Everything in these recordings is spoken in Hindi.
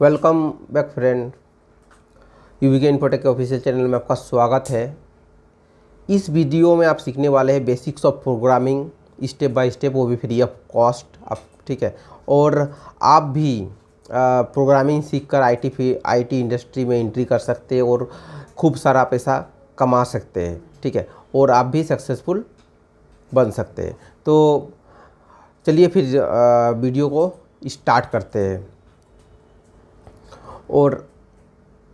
Welcome back friend. UVK Infotech के ऑफिशियल चैनल में आपका स्वागत है। इस वीडियो में आप सीखने वाले हैं basics of programming step by step, वो भी फ्री ऑफ कॉस्ट। आप ठीक है, और आप भी प्रोग्रामिंग सीखकर आईटी इंडस्ट्री में एंट्री कर सकते हैं और खूब सारा पैसा कमा सकते हैं। ठीक है, और आप भी सक्सेसफुल बन सकते हैं। तो चलिए फिर वीडियो को स्टार्ट करते हैं। और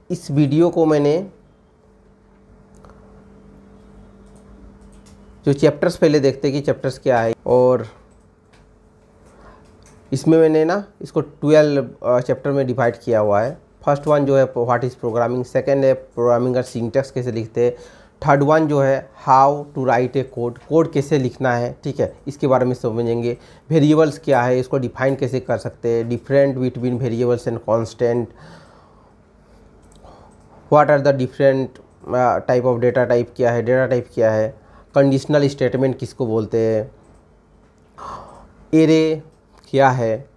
इस वीडियो को मैंने जो चैप्टर्स पहले देखते हैं कि चैप्टर्स क्या है, और इसमें मैंने ना इसको 12 चैप्टर में डिवाइड किया हुआ है। फर्स्ट वन जो है व्हाट इज़ प्रोग्रामिंग, सेकंड है प्रोग्रामिंग का सिंटैक्स कैसे लिखते हैं, थर्ड वन जो है how to write a code कैसे लिखना है। ठीक है, इसके बारे में समझेंगे। वेरिएबल्स क्या है, इसको डिफाइन कैसे कर सकते हैं, different between variables and constant, what are the different type of data type क्या है, डेटा टाइप क्या है, कंडीशनल स्टेटमेंट किसको बोलते हैं, एरे क्या है,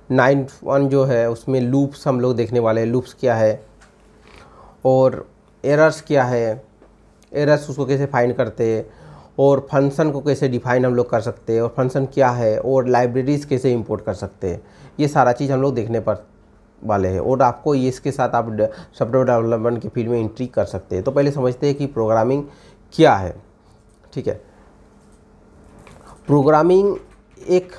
9th जो है उसमें लूप्स हम लोग देखने वाले हैं, लूप्स क्या है, और एरर्स क्या है, एरर्स उसको कैसे फाइंड करते हैं, और फंक्शन को कैसे डिफाइन हम लोग कर सकते हैं, और फंक्शन क्या है, और लाइब्रेरीज कैसे इंपोर्ट कर सकते हैं। ये सारा चीज़ हम लोग देखने पर वाले हैं, और आपको ये इसके साथ आप सॉफ्टवेयर डेवलपमेंट की फील्ड में एंट्री कर सकते हैं। तो पहले समझते हैं कि प्रोग्रामिंग क्या है। ठीक है, प्रोग्रामिंग एक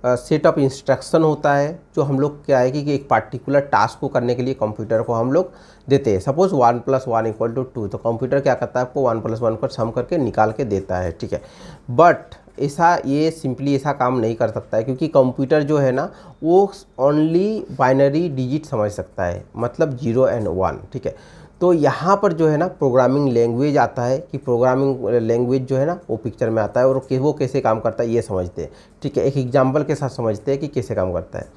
सेट ऑफ इंस्ट्रक्शन होता है जो हम लोग क्या है कि एक पार्टिकुलर टास्क को करने के लिए कंप्यूटर को हम लोग देते हैं। सपोज 1 + 1 = 2, तो कंप्यूटर क्या करता है, आपको 1 + 1 पर सम करके निकाल के देता है। ठीक है, बट ये सिंपली ऐसा काम नहीं कर सकता है, क्योंकि कंप्यूटर जो है ना वो ओनली बाइनरी डिजिट समझ सकता है, मतलब 0 और 1। ठीक है, तो यहाँ पर जो है ना प्रोग्रामिंग लैंग्वेज आता है कि प्रोग्रामिंग लैंग्वेज जो है ना वो पिक्चर में आता है, और वो कैसे काम करता है ये समझते हैं। ठीक है, एक एग्जांपल के साथ समझते हैं कि कैसे काम करता है।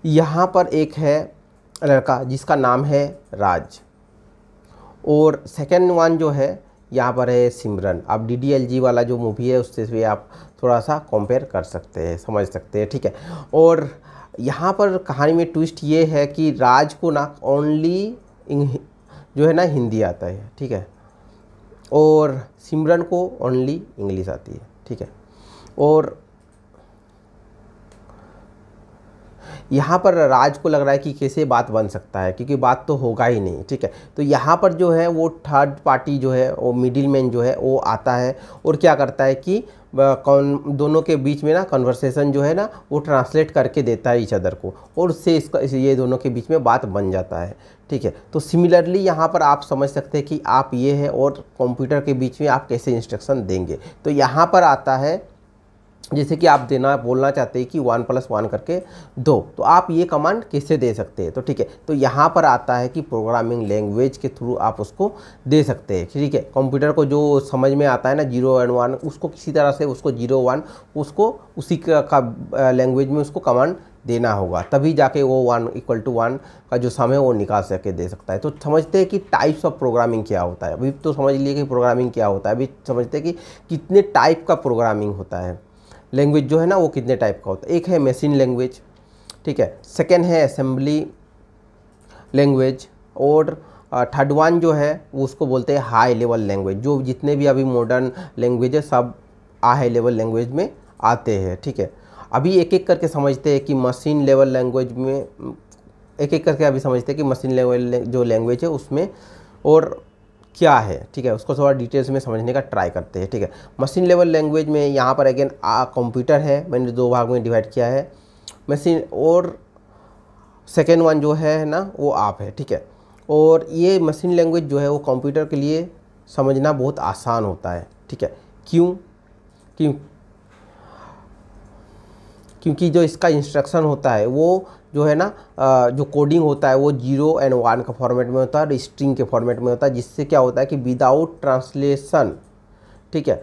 यहाँ पर एक है लड़का जिसका नाम है राज, और सेकेंड वन जो है यहाँ पर है सिमरन। आप DDLG वाला जो मूवी है उससे भी आप थोड़ा सा कंपेयर कर सकते हैं, समझ सकते हैं। ठीक है, और यहाँ पर कहानी में ट्विस्ट ये है कि राज को ना ओनली जो है ना हिंदी आता है। ठीक है, और सिमरन को ओनली इंग्लिश आती है। ठीक है, और यहाँ पर राज को लग रहा है कि कैसे बात बन सकता है, क्योंकि बात तो होगा ही नहीं। ठीक है, तो यहाँ पर जो है वो थर्ड पार्टी जो है वो मिडिल मैन जो है वो आता है, और क्या करता है कि दोनों के बीच में ना कन्वर्सेशन जो है ना वो ट्रांसलेट करके देता है ईच अदर को, और उससे ये दोनों के बीच में बात बन जाता है। ठीक है, तो सिमिलरली यहाँ पर आप समझ सकते हैं कि आप ये है और कंप्यूटर के बीच में आप कैसे इंस्ट्रक्शन देंगे। तो यहाँ पर आता है जैसे कि आप बोलना चाहते हैं कि 1 + 1 करके 2, तो आप ये कमांड कैसे दे सकते हैं। तो ठीक है, तो यहाँ पर आता है कि प्रोग्रामिंग लैंग्वेज के थ्रू आप उसको दे सकते हैं। ठीक है, कंप्यूटर को जो समझ में आता है ना 0 और 1, उसको किसी तरह से उसको 0 1 उसको उसी का लैंग्वेज में उसको कमांड देना होगा, तभी जाके वो 1 = 1 का जो सम है वो निकाल सके दे सकता है। तो समझते हैं कि टाइप्स ऑफ प्रोग्रामिंग क्या होता है। अभी तो समझ लिए कि प्रोग्रामिंग क्या होता है, अभी समझते हैं कि कितने टाइप का प्रोग्रामिंग होता है। लैंग्वेज जो है ना वो कितने टाइप का होता है। एक है मशीन लैंग्वेज, ठीक है, सेकेंड है असेंबली लैंग्वेज, और थर्ड वन जो है वो उसको बोलते हैं हाई लेवल लैंग्वेज। जो जितने भी अभी मॉडर्न लैंग्वेज है सब हाई लेवल लैंग्वेज में आते हैं। ठीक है, अभी एक एक करके समझते हैं कि मशीन लेवल लैंग्वेज में एक एक करके अभी समझते हैं कि मशीन लेवल जो लैंग्वेज है उसमें और क्या है। ठीक है, उसको थोड़ा डिटेल्स में समझने का ट्राई करते हैं। ठीक है, मशीन लेवल लैंग्वेज में यहाँ पर अगेन कंप्यूटर है, मैंने 2 भाग में डिवाइड किया है मशीन, और सेकेंड वन जो है ना वो आप है। ठीक है, और ये मशीन लैंग्वेज जो है वो कंप्यूटर के लिए समझना बहुत आसान होता है। ठीक है, क्यों? क्योंकि जो इसका इंस्ट्रक्शन होता है वो जो है ना जो कोडिंग होता है वो 0 और 1 का फॉर्मेट में होता है और स्ट्रिंग के फॉर्मेट में होता है, जिससे क्या होता है कि विदाउट ट्रांसलेशन, ठीक है,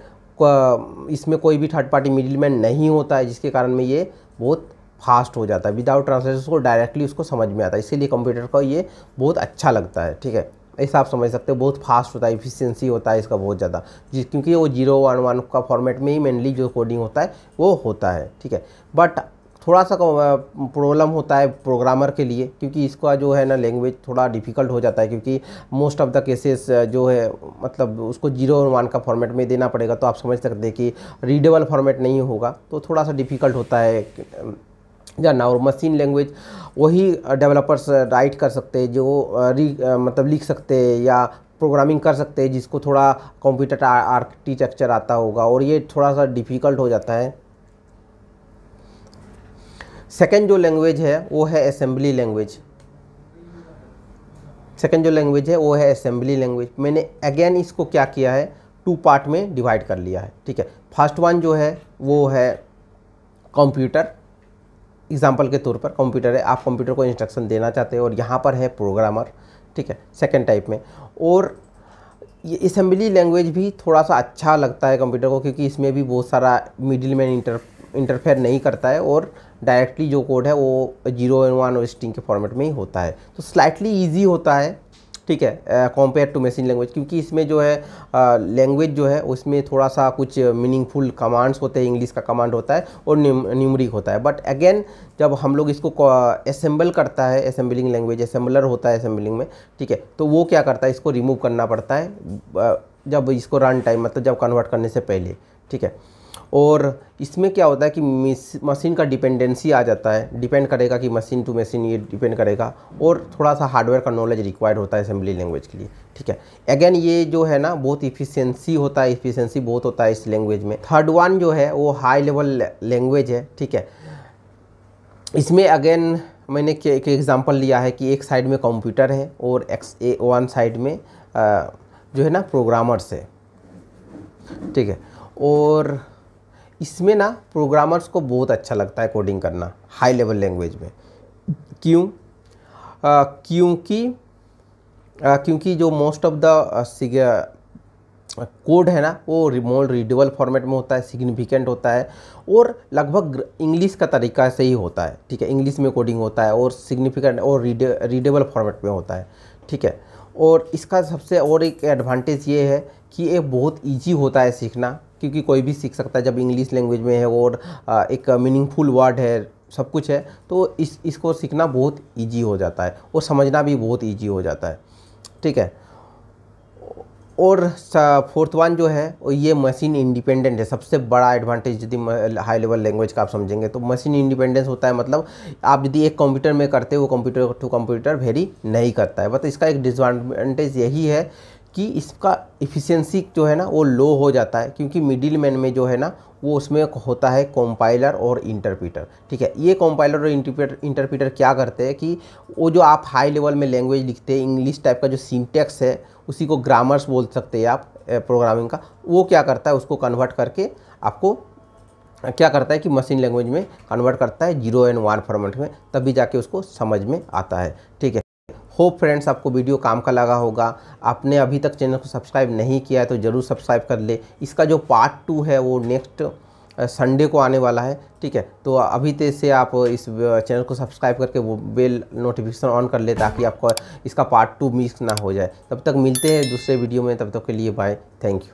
इसमें कोई भी थर्ड पार्टी मिडिलमैन नहीं होता है, जिसके कारण में ये बहुत फास्ट हो जाता है। विदाउट ट्रांसलेशन उसको डायरेक्टली उसको समझ में आता है, इसीलिए कंप्यूटर को ये बहुत अच्छा लगता है। ठीक है, ऐसा आप समझ सकते हो, बहुत फास्ट होता है, इफिशिएंसी होता है इसका बहुत ज़्यादा, क्योंकि वो 0 1 1 का फॉर्मेट में ही मेनली जो कोडिंग होता है वो होता है। ठीक है, बट थोड़ा सा प्रॉब्लम होता है प्रोग्रामर के लिए, क्योंकि इसका जो है ना लैंग्वेज थोड़ा डिफ़िकल्ट हो जाता है, क्योंकि मोस्ट ऑफ द केसेस जो है मतलब उसको 0 और 1 का फॉर्मेट में देना पड़ेगा। तो आप समझ सकते हैं कि रीडेबल फॉर्मेट नहीं होगा, तो थोड़ा सा डिफ़िकल्ट होता है जानना। और मशीन लैंग्वेज वही डेवलपर्स राइट कर सकते हैं जो मतलब लिख सकते हैं या प्रोग्रामिंग कर सकते हैं जिसको थोड़ा कंप्यूटर आर्किटेक्चर आता होगा, और ये थोड़ा सा डिफ़िकल्ट हो जाता है। सेकेंड जो लैंग्वेज है वो है असेंबली लैंग्वेज। सेकेंड जो लैंग्वेज है वो है असेंबली लैंग्वेज। मैंने अगेन इसको क्या किया है, 2 पार्ट में डिवाइड कर लिया है, ठीक है। फर्स्ट वन जो है वो है कंप्यूटर। एग्जाम्पल के तौर पर कंप्यूटर है, आप कंप्यूटर को इंस्ट्रक्शन देना चाहते हो, और यहाँ पर है प्रोग्रामर, ठीक है, सेकेंड टाइप में। और ये असेंबली लैंग्वेज भी थोड़ा सा अच्छा लगता है कंप्यूटर को, क्योंकि इसमें भी बहुत सारा मिडिल मैन इंटरफेयर नहीं करता है, और डायरेक्टली जो कोड है वो 0 और 1 और स्ट्रिंग के फॉर्मेट में ही होता है। तो स्लाइटली ईजी होता है, ठीक है, कंपेयर टू मशीन लैंग्वेज, क्योंकि इसमें जो है लैंग्वेज जो है उसमें थोड़ा सा कुछ मीनिंगफुल कमांड्स होते हैं, इंग्लिश का कमांड होता है और न्यूमरिक होता है। बट अगेन जब हम लोग इसको असेंबल करता है, असेंबलिंग लैंग्वेज असेंबलर होता है असेंबलिंग में, ठीक है, तो वो क्या करता है, इसको रिमूव करना पड़ता है जब इसको रन टाइम मतलब जब कन्वर्ट करने से पहले, ठीक है। और इसमें क्या होता है कि मशीन का डिपेंडेंसी आ जाता है, डिपेंड करेगा कि मशीन टू मशीन ये डिपेंड करेगा, और थोड़ा सा हार्डवेयर का नॉलेज रिक्वायर्ड होता है असेंबली लैंग्वेज के लिए, ठीक है। अगेन ये जो है ना बहुत इफिशिएंसी होता है, इफिशिएंसी बहुत होता है इस लैंग्वेज में। थर्ड वन जो है वो हाई लेवल लैंग्वेज है, ठीक है। इसमें अगेन मैंने एक एग्जांपल लिया है कि एक साइड में कंप्यूटर है और वन साइड में जो है ना प्रोग्रामर्स है, ठीक है। और इसमें ना प्रोग्रामर्स को बहुत अच्छा लगता है कोडिंग करना हाई लेवल लैंग्वेज में। क्यों? क्योंकि जो मोस्ट ऑफ द कोड है ना वो रिमोट रीडेबल फॉर्मेट में होता है, सिग्निफिकेंट होता है, और लगभग इंग्लिश का तरीका से ही होता है, ठीक है। इंग्लिश में कोडिंग होता है और सिग्निफिकेंट और रीडेबल फॉर्मेट में होता है, ठीक है। और इसका सबसे और एक एडवांटेज ये है कि ये बहुत इजी होता है सीखना, क्योंकि कोई भी सीख सकता है जब इंग्लिश लैंग्वेज में है और एक मीनिंगफुल वर्ड है, सब कुछ है, तो इसको सीखना बहुत इजी हो जाता है और समझना भी बहुत इजी हो जाता है, ठीक है। और फोर्थ वन जो है वो ये मशीन इंडिपेंडेंट है। सबसे बड़ा एडवांटेज यदि हाई लेवल लैंग्वेज का आप समझेंगे तो मशीन इंडिपेंडेंस होता है, मतलब आप यदि एक कंप्यूटर में करते हो वो कंप्यूटर टू कंप्यूटर वेरी नहीं करता है। बट इसका एक डिसएडवांटेज यही है कि इसका इफ़िशियंसी जो है ना वो लो हो जाता है, क्योंकि मिडिल मैन में जो है ना वो उसमें होता है कंपाइलर और इंटरप्रीटर, ठीक है। ये कंपाइलर और इंटरप्रीटर क्या करते हैं कि वो जो आप हाई लेवल में लैंग्वेज लिखते हैं इंग्लिश टाइप का जो सिंटैक्स है उसी को ग्रामर्स बोल सकते हैं आप प्रोग्रामिंग का, वो क्या करता है उसको कन्वर्ट करके आपको क्या करता है कि मशीन लैंग्वेज में कन्वर्ट करता है 0 और 1 फॉर्मेट में, तभी जाके उसको समझ में आता है, ठीक है। होप फ्रेंड्स आपको वीडियो काम का लगा होगा। आपने अभी तक चैनल को सब्सक्राइब नहीं किया है तो ज़रूर सब्सक्राइब कर ले। इसका जो पार्ट 2 है वो नेक्स्ट संडे को आने वाला है, ठीक है। तो अभी से आप इस चैनल को सब्सक्राइब करके वो बेल नोटिफिकेशन ऑन कर ले, ताकि आपको इसका पार्ट 2 मिस ना हो जाए। तब तक मिलते हैं दूसरे वीडियो में, तब तक के लिए बाय, थैंक यू।